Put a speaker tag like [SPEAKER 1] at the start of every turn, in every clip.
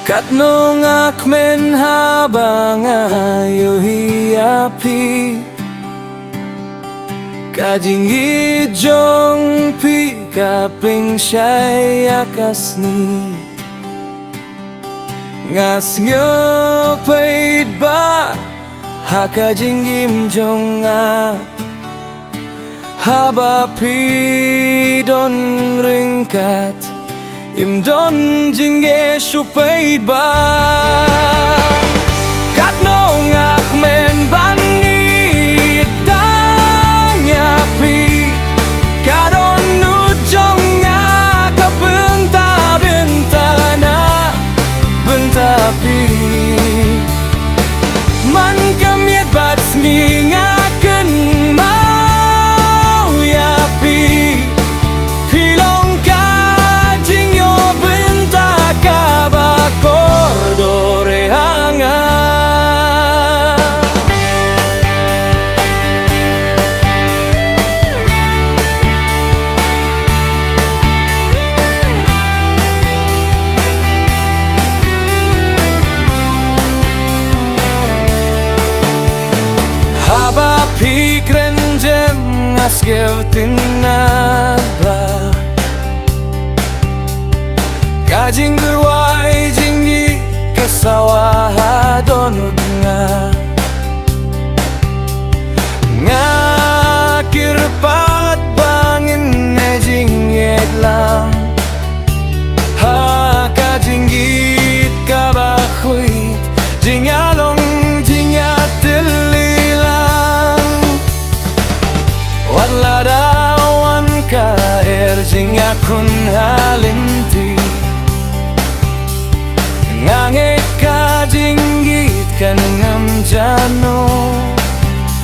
[SPEAKER 1] Katnong akmen habang ayo hiapi Kajingi jong pi kapling siya'y akas ni Ngas nyo paid ba hakajingim jong a Haba pi don ringkat Im don jingge supaid ba Katnong akmen bangit tanya pi Kadon nujong nga kabenta-benta na benta pi Man kamiet bat ngaken mau ya pi Pilong kajing yo benta kabakor dore hanga Haba pikren jem askew tinaba Kajing gerwai jinggi kesawah donut ngakir pat bangin nejing lang ha kajinggit kabakuit jingalong jingatililang Wadladawan ka jingakun halinti Ngangit ka jinggit ka ngam jano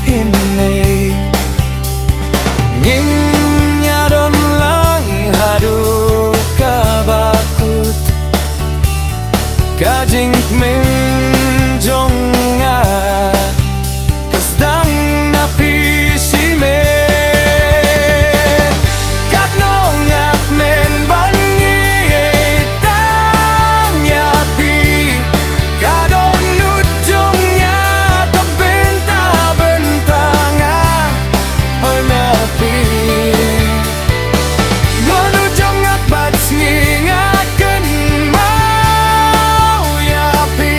[SPEAKER 1] ini Ngim nyadon lang hadu ka bakut Ka jing menjong nga Kasdang napisime Katnong akmen bangit tanya pi Kadon nujong nga kabenta-benta nga Hoy napi Manujong at bats ngaken mau ya pi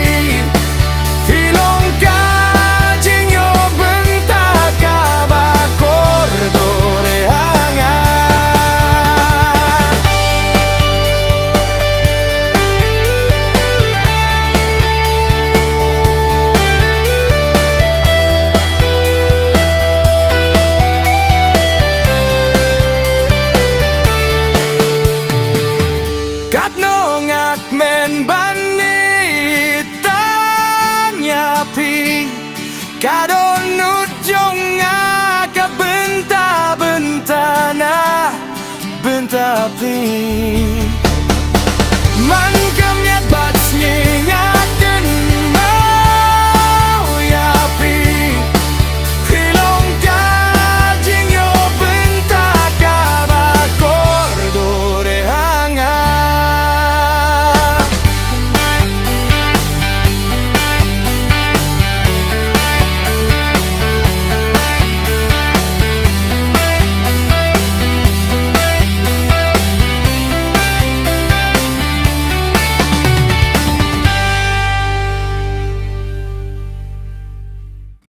[SPEAKER 1] Filong kajing yo benta kabakor dore hanga Katnong akmen banit tanya pi Kadon nujong nga kabenta-benta na benta pi